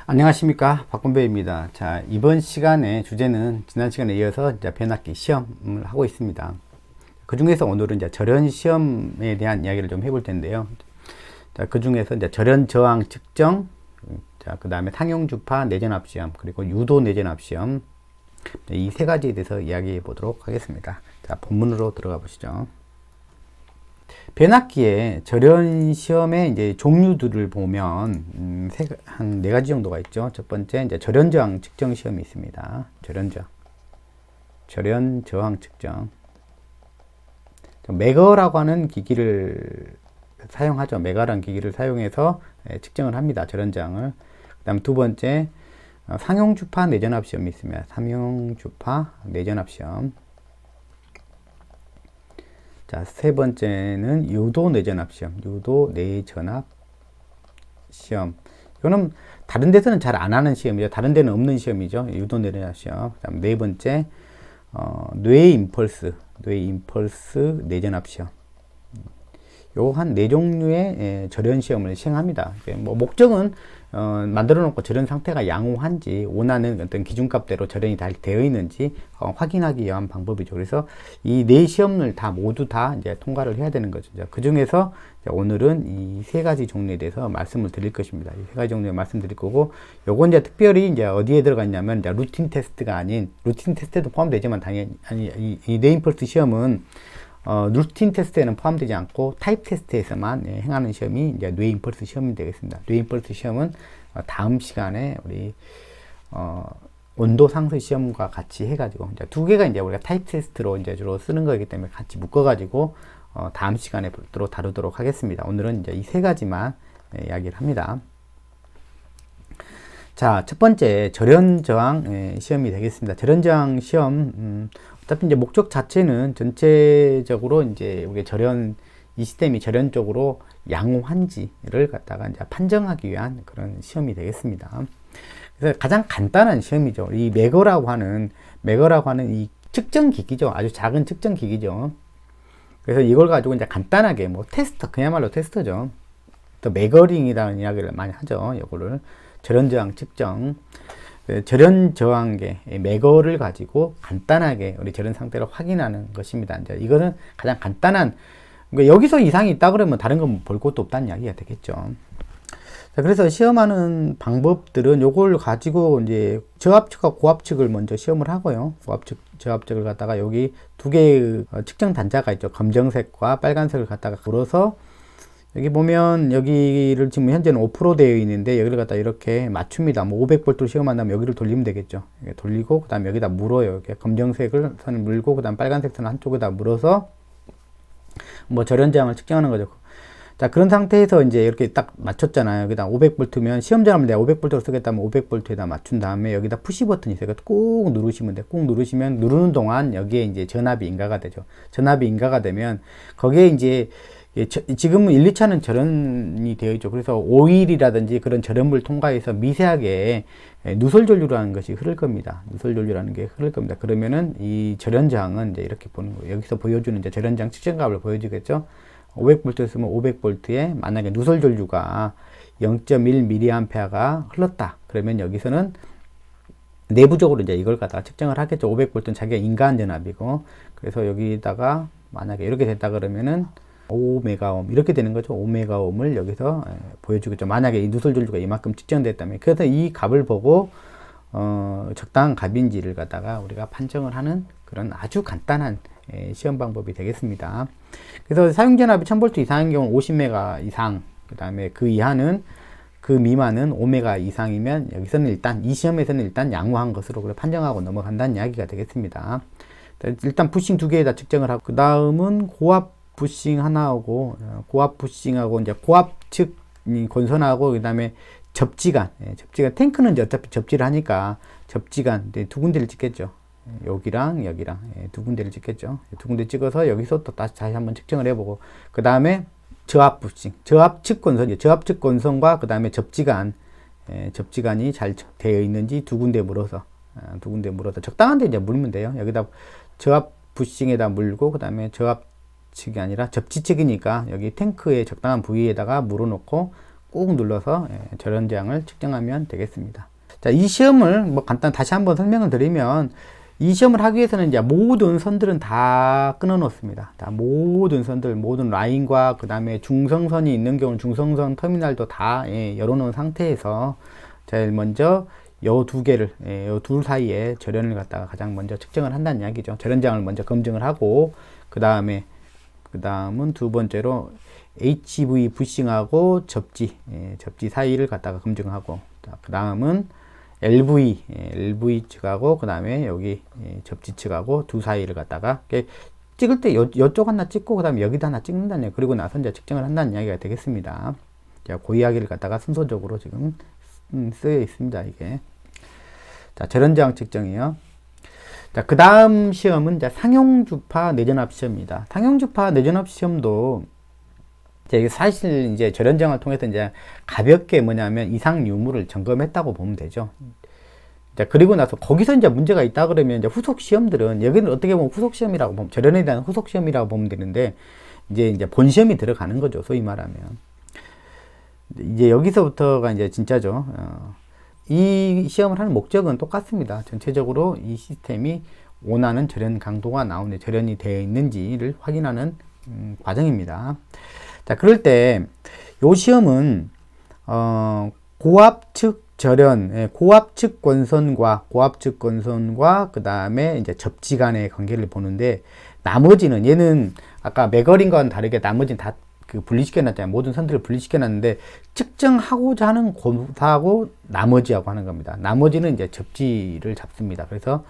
안녕하십니까, 박건배입니다. 자, 이번 시간에 주제는 지난 시간에 이어서 이제 변압기 시험을 하고 있습니다. 그 중에서 오늘은 이제 절연 시험에 대한 이야기를 좀 해볼 텐데요. 자, 그 중에서 이제 절연 저항 측정, 자, 그 다음에 상용 주파 내전압 시험, 그리고 유도 내전압 시험, 이 세 가지에 대해서 이야기해 보도록 하겠습니다. 자, 본문으로 들어가 보시죠. 변압기의 절연 시험의 이제 종류들을 보면 한 네 가지 정도가 있죠. 첫 번째 이제 절연 저항 측정 시험이 있습니다. 절연 저항 측정. 매거라고 하는 기기를 사용하죠. 매거라는 기기를 사용해서 측정을 합니다. 절연 저항을. 그다음 두 번째 상용 주파 내전압 시험이 있습니다. 상용 주파 내전압 시험. 자, 세 번째는 유도 내전압 시험. 유도 내전압 시험. 이거는 다른 데서는 잘 안 하는 시험이죠. 다른 데는 없는 시험이죠. 유도 내전압 시험. 그다음 네 번째, 뇌 임펄스 내전압 시험. 요 한 네 종류의 절연 시험을 시행합니다. 뭐 목적은 만들어 놓고 절연 상태가 양호한지 원하는 어떤 기준값대로 절연이 잘 되어 있는지 확인하기 위한 방법이죠. 그래서 이 네 시험을 모두 다 이제 통과를 해야 되는 거죠. 그 중에서 오늘은 이 세 가지 종류에 대해서 말씀을 드릴 것입니다. 이 세 가지 종류에 말씀드릴 거고, 요건 이제 특별히 이제 어디에 들어가 있냐면 이제 루틴 테스트가 아닌, 루틴 테스트에도 포함되지만 당연히 이 네임펄스 시험은 루틴 테스트에는 포함되지 않고 타입 테스트에서만 행하는 시험이 이제 뇌 임펄스 시험이 되겠습니다. 뇌 임펄스 시험은 다음 시간에 우리 온도 상승 시험과 같이 해가지고 이제 두 개가 이제 우리가 타입 테스트로 이제 주로 쓰는 거기 때문에 같이 묶어가지고 다음 시간에 별도로 다루도록 하겠습니다. 오늘은 이제 이 세 가지만 이야기를 합니다. 자, 첫 번째 절연 저항 시험이 되겠습니다. 절연 저항 시험, 어차피 이제 목적 자체는 전체적으로 이제 우리 이 시스템이 절연적으로 양호한지를 갖다가 이제 판정하기 위한 그런 시험이 되겠습니다. 그래서 가장 간단한 시험이죠. 이 매거라고 하는 이 측정 기기죠. 아주 작은 측정 기기죠. 그래서 이걸 가지고 이제 간단하게 뭐 테스터, 그야말로 테스터죠. 또 매거링이라는 이야기를 많이 하죠. 이거를 절연 저항 측정. 절연 저항계 매거를 가지고 간단하게 우리 절연 상태를 확인하는 것입니다. 이제 이거는 가장 간단한, 그러니까 여기서 이상이 있다 그러면 다른 건 볼 것도 없다는 이야기가 되겠죠. 자, 그래서 시험하는 방법들은 요걸 가지고 이제 저압측과 고압측을 먼저 시험을 하고요. 저압측을 갖다가 여기 두 개의 측정 단자가 있죠. 검정색과 빨간색을 갖다가 불어서 여기 보면 여기를 지금 현재는 5% 되어 있는데 여기를 갖다 이렇게 맞춥니다. 뭐 500볼트로 시험한다면 여기를 돌리면 되겠죠. 돌리고 그 다음에 여기다 물어요. 이렇게 검정색을 선을 물고 그 다음 빨간색 선을 한쪽에다 물어서 뭐 절연 저항을 측정하는 거죠. 자, 그런 상태에서 이제 이렇게 딱 맞췄잖아요. 여기다 500볼트면 시험 전하면 내가 500볼트로 쓰겠다면 500볼트에다 맞춘 다음에 여기다 푸시 버튼이 있어요. 꾹 누르시면 돼요. 꾹 누르시면 누르는 동안 여기에 이제 전압이 인가가 되죠. 전압이 인가가 되면 거기에 이제 지금은 1, 2차는 절연이 되어 있죠. 그래서 오일이라든지 그런 절연물 통과해서 미세하게 누설 전류라는 것이 흐를 겁니다. 누설 전류라는 게 흐를 겁니다. 그러면은 이 절연 저항은 이제 이렇게 보는 거예요. 여기서 보여주는 이제 절연 저항 측정값을 보여주겠죠. 500V 쓰면 500V에 만약에 누설 전류가 0.1mA가 흘렀다. 그러면 여기서는 내부적으로 이제 이걸 갖다가 측정을 하겠죠. 500V는 자기가 인가한 전압이고, 그래서 여기다가 만약에 이렇게 됐다 그러면은 5메가옴 이렇게 되는 거죠. 5메가옴을 여기서 보여주겠죠. 만약에 이 누설 전류가 이만큼 측정됐다면. 그래서 이 값을 보고 적당한 값인지를 갖다가 우리가 판정을 하는 그런 아주 간단한 시험 방법이 되겠습니다. 그래서 사용 전압이 1000V 이상인 경우는 50메가 이상, 그 다음에 그 이하는, 그 미만은 5메가 이상이면 여기서는 일단 이 시험에서는 일단 양호한 것으로 판정하고 넘어간다는 이야기가 되겠습니다. 일단 부싱 두 개에다 측정을 하고, 그 다음은 고압 부싱 하나하고, 고압 부싱하고, 이제 고압 측 건선하고, 그 다음에 접지간, 탱크는 이제 어차피 접지를 하니까 접지간 두 군데를 찍겠죠. 여기랑 여기랑 두 군데를 찍겠죠. 두 군데 찍어서 여기서 또 다시 한번 측정을 해보고, 그 다음에 저압 부싱, 저압 측 건선과 그 다음에 접지간이 잘 되어 있는지 두 군데 물어서 적당한 데 이제 물면 돼요. 여기다 저압 부싱에다 물고, 그 다음에 저압 측이 아니라 접지 측이니까 여기 탱크의 적당한 부위에다가 물어놓고 꾹 눌러서 절연저항을 측정하면 되겠습니다. 자, 이 시험을 뭐 간단 다시 한번 설명을 드리면, 이 시험을 하기 위해서는 이제 모든 선들은 다 끊어 놓습니다. 다 모든 선들, 모든 라인과 그 다음에 중성선이 있는 경우는 중성선 터미널도 다 열어 놓은 상태에서 제일 먼저 요 두 개를, 요 둘 사이에 절연을 갖다가 가장 먼저 측정을 한다는 이야기죠. 절연장을 먼저 검증을 하고, 그 다음은 두 번째로 HV 부싱하고 접지 사이를 갖다가 검증하고, 그 다음은 LV 측하고, 그 다음에 여기 접지 측하고 두 사이를 갖다가 찍을 때 이쪽 하나 찍고, 그 다음에 여기다 하나 찍는다는 얘기, 그리고 나서 이제 측정을 한다는 이야기가 되겠습니다. 자, 그 이야기를 갖다가 순서적으로 지금 쓰여 있습니다, 이게. 자, 절연저항 측정이요. 자, 그 다음 시험은 이제 상용주파 내전압 시험입니다. 상용주파 내전압 시험도 이제 사실 이제 절연저항을 통해서 이제 가볍게 뭐냐면 이상 유무를 점검했다고 보면 되죠. 자, 그리고 나서 거기서 이제 문제가 있다 그러면 이제 후속 시험들은, 여기는 어떻게 보면 후속 시험이라고 보면, 절연에 대한 후속 시험이라고 보면 되는데, 이제 본 시험이 들어가는 거죠, 소위 말하면. 이제 여기서부터가 이제 진짜죠. 이 시험을 하는 목적은 똑같습니다. 전체적으로 이 시스템이 원하는 절연 강도가 나오는데 절연이 되어 있는지를 확인하는 과정입니다. 자, 그럴 때 요 시험은 고압측 절연, 고압측 권선과 그 다음에 이제 접지 간의 관계를 보는데, 나머지는 얘는 아까 맥거린과는 다르게 나머지는 다 분리시켜 놨잖아요. 모든 선들을 분리시켜 놨는데, 측정하고자 하는 고사하고 나머지하고 하는 겁니다. 나머지는 이제 접지를 잡습니다. 그래서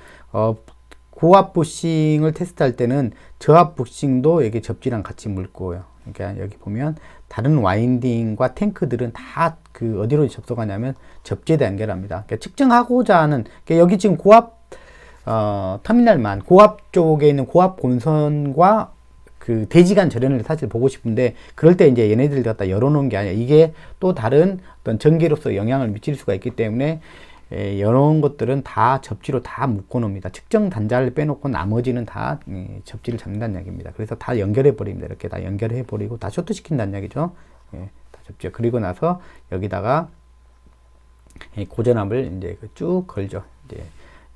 고압 부싱을 테스트할 때는 저압 부싱도 여기 접지랑 같이 물 거예요. 그러니까 여기 보면 다른 와인딩과 탱크들은 다 어디로 접속하냐면 접지에다 연결합니다. 그러니까 측정하고자 하는, 그러니까 여기 지금 고압 터미널만, 고압 쪽에 있는 고압 본선과 대지간 절연을 사실 보고 싶은데, 그럴 때 이제 얘네들 갖다 열어놓은 게 아니라 이게 또 다른 어떤 전기로서 영향을 미칠 수가 있기 때문에 이런 것들은 다 접지로 다 묶어 놓습니다. 측정 단자를 빼놓고 나머지는 다 접지를 잡는다는 이야기입니다. 그래서 다 연결해 버립니다. 이렇게 다 연결해 버리고 다 쇼트 시킨다는 이야기죠. 다 접지. 그리고 나서 여기다가 고전압을 이제 쭉 걸죠.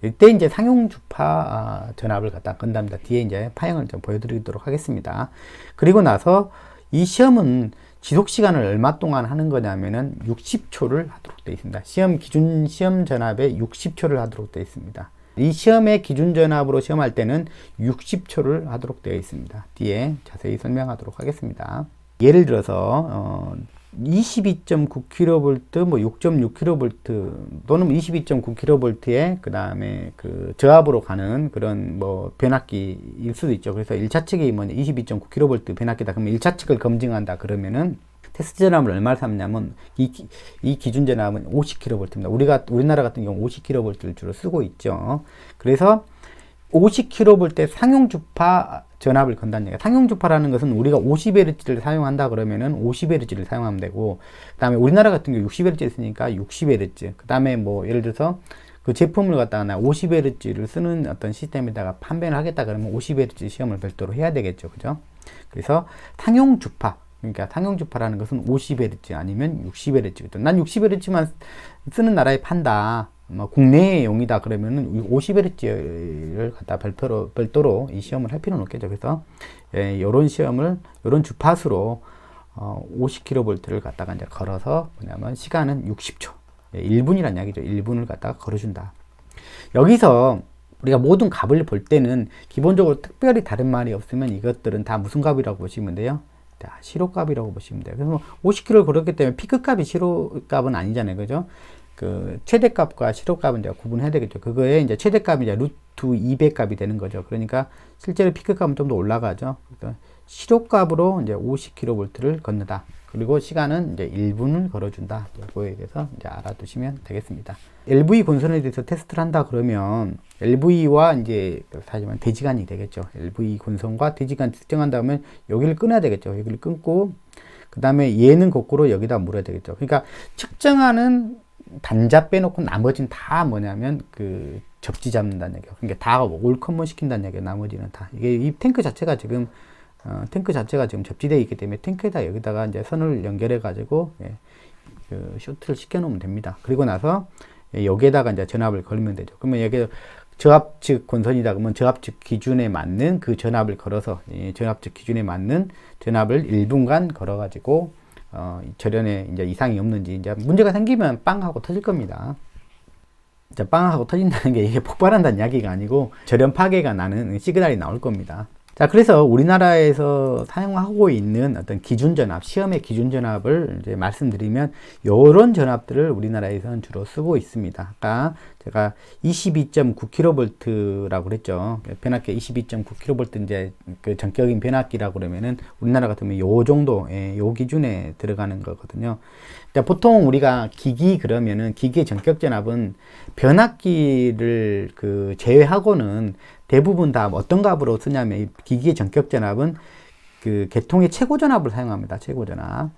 이때 이제 상용주파 전압을 갖다 건답니다. 뒤에 이제 파형을 좀 보여드리도록 하겠습니다. 그리고 나서 이 시험은 지속 시간을 얼마 동안 하는 거냐면은 60초를 하도록 되어 있습니다. 기준 시험 전압에 60초를 하도록 되어 있습니다. 이 시험의 기준 전압으로 시험할 때는 60초를 하도록 되어 있습니다. 뒤에 자세히 설명하도록 하겠습니다. 예를 들어서 22.9kV, 뭐 6.6kV 또는 22.9kV에 그 다음에 저압으로 가는 그런 뭐 변압기일 수도 있죠. 그래서 1차 측이 뭐냐 22.9kV 변압기다. 그러면 1차 측을 검증한다 그러면은 테스트 전압을 얼마를 삼냐면 이 기준 전압은 50kV입니다. 우리나라 같은 경우 50kV를 주로 쓰고 있죠. 그래서 50kV 상용주파 전압을 건다는 얘기예요. 상용주파라는 것은 우리가 50Hz를 사용한다 그러면은 50Hz를 사용하면 되고, 그 다음에 우리나라 같은 경우 60Hz 쓰니까 60Hz, 그 다음에 뭐 예를 들어서 그 제품을 갖다가 나 50Hz를 쓰는 어떤 시스템에다가 판매를 하겠다 그러면 50Hz 시험을 별도로 해야 되겠죠. 그죠? 그래서 상용주파, 그러니까 상용주파라는 것은 50Hz 아니면 60Hz. 난 60Hz만 쓰는 나라에 판다. 뭐 국내의 용이다 그러면은 50Hz를 갖다 별도로 이 시험을 할 필요는 없겠죠. 그래서 요런 시험을 요런 주파수로 50kV를 갖다가 이제 걸어서 뭐냐면 시간은 60초. 1분이란 이야기죠. 1분을 갖다가 걸어준다. 여기서 우리가 모든 값을 볼 때는 기본적으로 특별히 다른 말이 없으면 이것들은 다 무슨 값이라고 보시면 돼요? 시로값이라고 보시면 돼요. 그래서 50km를 걸었기 때문에 피크값이 시로값은 아니잖아요. 그죠? 최대값과 시로값은 이제 구분해야 되겠죠. 그거에 이제 최대값이 이제 루트 200값이 되는 거죠. 그러니까 실제로 피크값은 좀 더 올라가죠. 그러니까 시로값으로 이제 50kV를 건너다. 그리고 시간은 이제 1분을 걸어준다. 이거에 대해서 이제 알아두시면 되겠습니다. LV 권선에 대해서 테스트를 한다 그러면 LV와 이제 하지만 대지간이 되겠죠. LV 권선과 대지간 측정한다면 여기를 끊어야 되겠죠. 여기를 끊고 그 다음에 얘는 거꾸로 여기다 물어야 되겠죠. 그러니까 측정하는 단자 빼놓고 나머지는 다 뭐냐면 접지 잡는다는 얘기예요. 그러니까 다 올컨먼 시킨다는 얘기예요. 나머지는 다. 이게 이 탱크 자체가 지금 접지되어 있기 때문에 탱크에다 여기다가 이제 선을 연결해 가지고 그 쇼트를 시켜 놓으면 됩니다. 그리고 나서 여기에다가 이제 전압을 걸면 되죠. 그러면 여기 저압측 권선이다 그러면 저압측 기준에 맞는 그 전압을 걸어서 저압측 기준에 맞는 전압을 1분간 걸어가지고 절연에 이제 이상이 없는지 이제 문제가 생기면 빵 하고 터질 겁니다. 이제 빵 하고 터진다는 게 이게 폭발한다는 이야기가 아니고 절연 파괴가 나는 시그널이 나올 겁니다. 자, 그래서 우리나라에서 사용하고 있는 어떤 기준 전압, 시험의 기준 전압을 이제 말씀드리면, 요런 전압들을 우리나라에서는 주로 쓰고 있습니다. 아까 제가 22.9kV라고 그랬죠. 변압기 22.9kV 이제 그 전격인 변압기라고 그러면은 우리나라 같으면 요 정도, 요 기준에 들어가는 거거든요. 자, 보통 우리가 기기 그러면은 기기의 전격 전압은 변압기를 그 제외하고는 대부분 다 어떤 값으로 쓰냐면, 이 기기의 전격 전압은 그 계통의 최고 전압을 사용합니다. 최고 전압.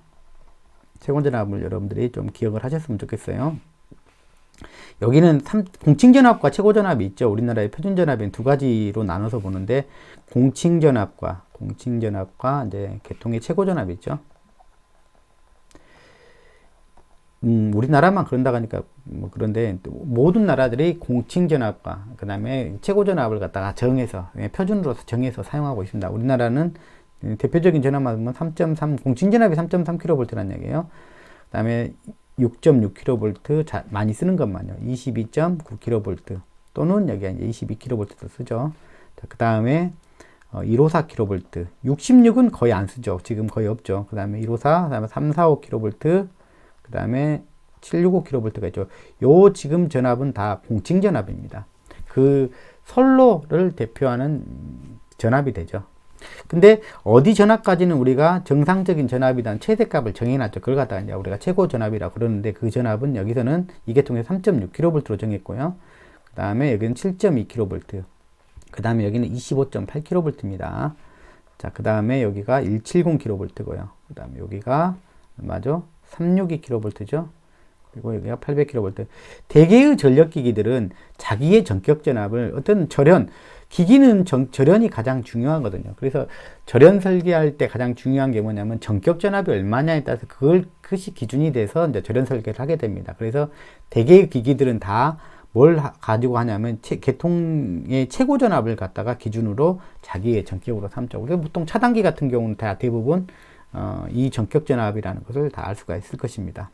최고 전압을 여러분들이 좀 기억을 하셨으면 좋겠어요. 여기는 공칭 전압과 최고 전압이 있죠. 우리나라의 표준 전압은 두 가지로 나눠서 보는데, 공칭 전압과 이제 계통의 최고 전압이 있죠. 우리나라만 그런다고 하니까 뭐 그런데 모든 나라들이 공칭 전압과 그 다음에 최고 전압을 갖다가 정해서 표준으로서 정해서 사용하고 있습니다. 우리나라는 대표적인 전압만 3.3 공칭 전압이 3.3kV라는 얘기예요. 그 다음에 6.6kV 많이 쓰는 것만요. 22.9kV 또는 여기 이제 22kV도 쓰죠. 그 다음에 154kV, 66은 거의 안 쓰죠. 지금 거의 없죠. 그 다음에 154, 그 다음에 345kV, 그 다음에 765kV가 있죠. 요 지금 전압은 다 공칭 전압입니다. 그 선로를 대표하는 전압이 되죠. 근데 어디 전압까지는 우리가 정상적인 전압이란 최대값을 정해놨죠. 그걸 갖다가 이제 우리가 최고 전압이라고 그러는데, 그 전압은 여기서는 이 계통에 3.6kV로 정했고요. 그 다음에 여기는 7.2kV. 그 다음에 여기는 25.8kV입니다. 자, 그 다음에 여기가 170kV고요. 그 다음에 여기가 맞아? 362kV죠. 그리고 여기가 800kV. 대개의 전력기기들은 자기의 전격 전압을 어떤 기기는 절연이 가장 중요하거든요. 그래서 절연 설계할 때 가장 중요한 게 뭐냐면 전격 전압이 얼마냐에 따라서 그것이 기준이 돼서 이제 절연 설계를 하게 됩니다. 그래서 대개의 기기들은 다 뭘 가지고 하냐면 계통의 최고 전압을 갖다가 기준으로 자기의 전격으로 삼죠. 그래서 보통 차단기 같은 경우는 다 대부분 이 전격 전압이라는 것을 다 알 수가 있을 것입니다.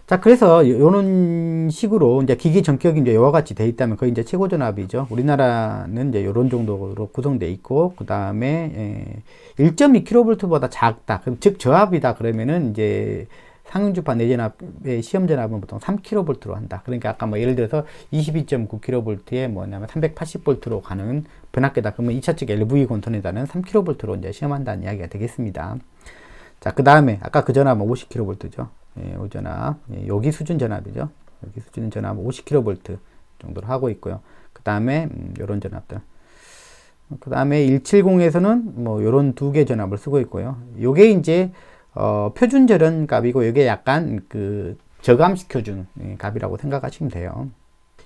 자, 그래서 이런 식으로 이제 기기 전격이 이제 이와 같이 돼 있다면 거의 이제 최고 전압이죠. 우리나라는 이제 이런 정도로 구성되어 있고, 그 다음에 1.2kV보다 작다. 그럼 즉 저압이다. 그러면은 이제 상용주파 내전압의 시험 전압은 보통 3kV로 한다. 그러니까 아까 뭐 예를 들어서 22.9kV에 뭐냐면 380V로 가는 변압기다. 그러면 2차 측 LV 건선에다는 3kV로 이제 시험한다는 이야기가 되겠습니다. 자, 그 다음에 아까 그 전압은 50kV죠. 이 전압, 여기 수준 전압이죠. 여기 수준 전압 50kV 정도로 하고 있고요. 그 다음에 요런 전압들. 그 다음에 170에서는 뭐 요런 두 개 전압을 쓰고 있고요. 요게 이제 표준 절연 값이고, 요게 약간 그 저감시켜준 값이라고 생각하시면 돼요.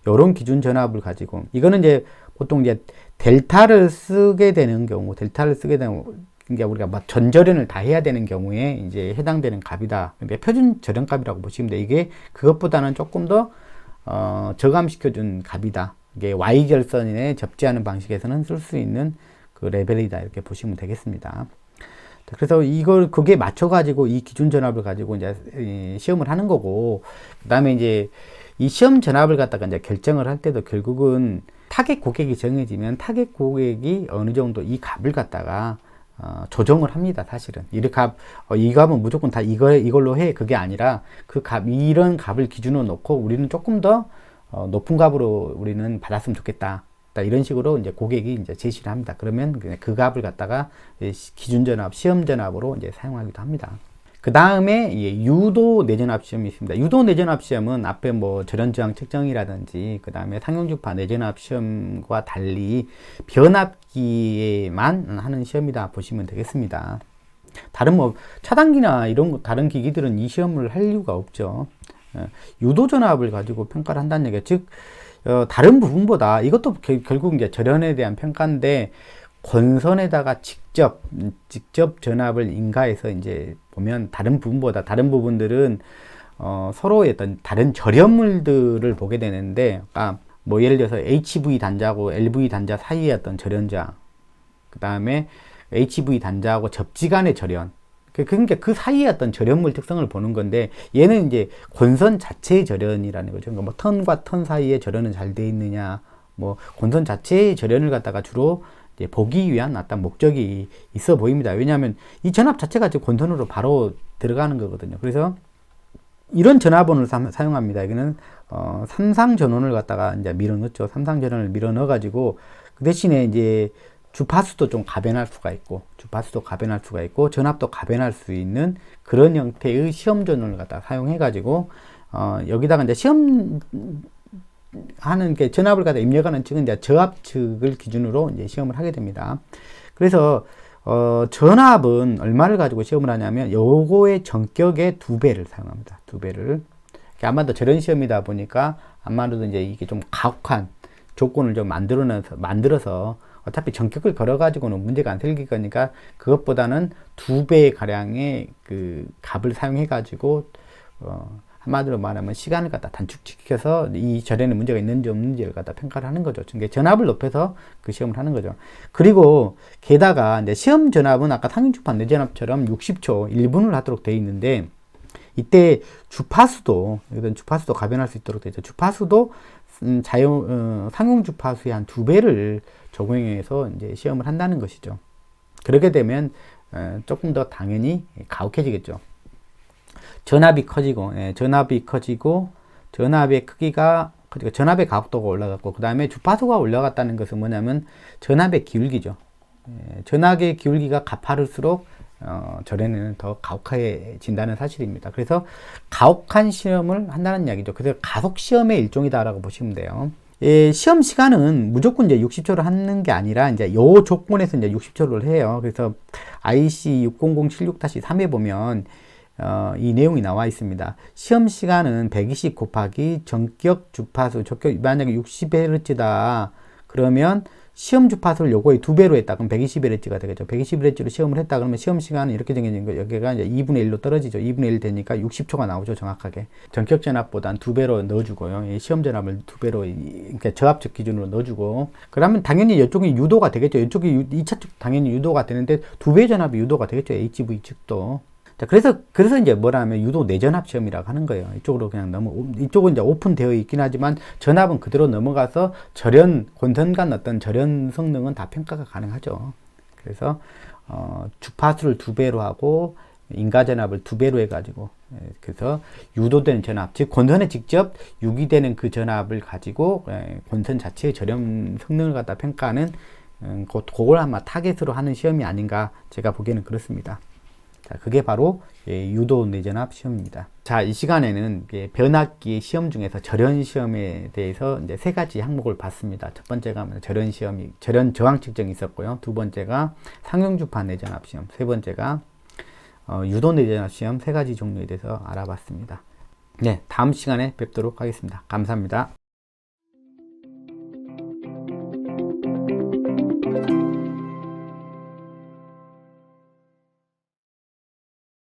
요런 기준 전압을 가지고, 이거는 이제 보통 이제 델타를 쓰게 되는 경우, 그러니까 우리가 막 전절연을 다 해야 되는 경우에 이제 해당되는 값이다. 근데 표준 절연값이라고 보시면 돼. 이게 그것보다는 조금 더 저감시켜준 값이다. 이게 Y결선에 접지하는 방식에서는 쓸 수 있는 그 레벨이다. 이렇게 보시면 되겠습니다. 그래서 그게 맞춰가지고 이 기준 전압을 가지고 이제 시험을 하는 거고, 그 다음에 이제 이 시험 전압을 갖다가 이제 결정을 할 때도 결국은 타겟 고객이 정해지면 타겟 고객이 어느 정도 이 값을 갖다가 조정을 합니다. 사실은 이 값은 무조건 다 이걸로 해, 그게 아니라 이런 값을 기준으로 놓고 우리는 조금 더 높은 값으로 우리는 받았으면 좋겠다. 이런 식으로 이제 고객이 이제 제시를 합니다. 그러면 그 값을 갖다가 기준 전압, 시험 전압으로 이제 사용하기도 합니다. 그 다음에 유도 내전압 시험이 있습니다. 유도 내전압 시험은 앞에 뭐 절연 저항 측정이라든지, 그 다음에 상용주파 내전압 시험과 달리 변압기에만 하는 시험이다 보시면 되겠습니다. 다른 뭐 차단기나 이런 다른 기기들은 이 시험을 할 이유가 없죠. 유도 전압을 가지고 평가를 한다는 얘기예요. 즉 다른 부분보다, 이것도 결국 이제 절연에 대한 평가인데, 권선에다가 직접 전압을 인가해서 이제 보면 다른 부분들은 서로의 어떤 다른 절연물들을 보게 되는데, 뭐 예를 들어서 HV 단자하고 LV 단자 사이의 어떤 절연저항, 그 다음에 HV 단자하고 접지간의 절연, 그러니까 그 사이의 어떤 절연물 특성을 보는 건데, 얘는 이제 권선 자체의 절연이라는 거죠. 그러니까 뭐 턴과 턴 사이의 절연은 잘 돼 있느냐, 뭐 권선 자체의 절연을 갖다가 주로 이제 보기 위한 어떤 목적이 있어 보입니다. 왜냐하면 이 전압 자체가 지금 권선으로 바로 들어가는 거거든요. 그래서 이런 전압원을 사용합니다. 이거는 삼상 전원을 갖다가 이제 밀어 넣죠. 삼상 전원을 밀어 넣어 가지고 그 대신에 이제 주파수도 좀 가변할 수가 있고, 전압도 가변할 수 있는 그런 형태의 시험 전원을 갖다 사용해 가지고 여기다가 이제 시험 하는 게 전압을 갖다 입력하는 측은 이제 저압 측을 기준으로 이제 시험을 하게 됩니다. 그래서 전압은 얼마를 가지고 시험을 하냐면 요거의 전격의 2배를 사용합니다. 2배를. 아마도 저런 시험이다 보니까 아마도 이제 이게 좀 가혹한 조건을 좀 만들어서 어차피 전격을 걸어가지고는 문제가 안 생길 거니까 그것보다는 2배 가량의 그 값을 사용해가지고 한마디로 말하면 시간을 갖다 단축시켜서 이 절에는 문제가 있는지 없는지를 갖다 평가를 하는 거죠. 그러니까 전압을 높여서 그 시험을 하는 거죠. 그리고 게다가 이제 시험 전압은 아까 상용주파 내전압처럼 60초 1분을 하도록 되어 있는데, 이때 주파수도 가변할 수 있도록 되어 있죠. 주파수도 상용 주파수의 한 2배를 적용해서 이제 시험을 한다는 것이죠. 그렇게 되면 조금 더 당연히 가혹해지겠죠. 전압이 커지고, 전압의 크기가 커지고, 전압의 가속도가 올라갔고, 그 다음에 주파수가 올라갔다는 것은 뭐냐면 전압의 기울기죠. 전압의 기울기가 가파를수록 절에는 더 가혹해진다는 사실입니다. 그래서 가혹한 시험을 한다는 이야기죠. 그래서 가속 시험의 일종이다라고 보시면 돼요. 시험 시간은 무조건 이제 60초를 하는 게 아니라 이제 요 조건에서 이제 60초를 해요. 그래서 IC 60076-3에 보면 이 내용이 나와 있습니다. 시험 시간은 120 곱하기 전격 주파수, 만약에 60Hz다 그러면 시험 주파수를 요거의 2배로 했다 그럼 120Hz가 되겠죠. 120Hz로 시험을 했다 그러면 시험 시간은 이렇게 정해진 거예요. 여기가 이제 2분의 1로 떨어지죠. 2분의 1 되니까 60초가 나오죠. 정확하게. 전격 전압보단 2배로 넣어주고요. 시험 전압을 2배로, 그러니까 저압적 기준으로 넣어주고, 그러면 당연히 이쪽이 유도가 되겠죠. 이쪽이 2차 측 당연히 유도가 되는데 2배 전압이 유도가 되겠죠. HV 측도. 자, 그래서 이제 뭐라 하면 유도 내전압 시험이라고 하는 거예요. 이쪽으로 그냥 이쪽은 이제 오픈되어 있긴 하지만 전압은 그대로 넘어가서 권선 간 어떤 절연 성능은 다 평가가 가능하죠. 그래서, 주파수를 2배로 하고, 인가전압을 2배로 해가지고, 그래서 유도되는 전압, 즉, 권선에 직접 유기되는 그 전압을 가지고, 권선 자체의 절연 성능을 갖다 평가하는, 그걸 아마 타겟으로 하는 시험이 아닌가, 제가 보기에는 그렇습니다. 자, 그게 바로 유도 내전압 시험입니다. 자, 이 시간에는 변압기 시험 중에서 절연 시험에 대해서 이제 3가지 항목을 봤습니다. 첫 번째가 절연 시험이, 절연 저항 측정이 있었고요. 두 번째가 상용주파 내전압 시험, 세 번째가 유도 내전압 시험 3가지 종류에 대해서 알아봤습니다. 네, 다음 시간에 뵙도록 하겠습니다. 감사합니다.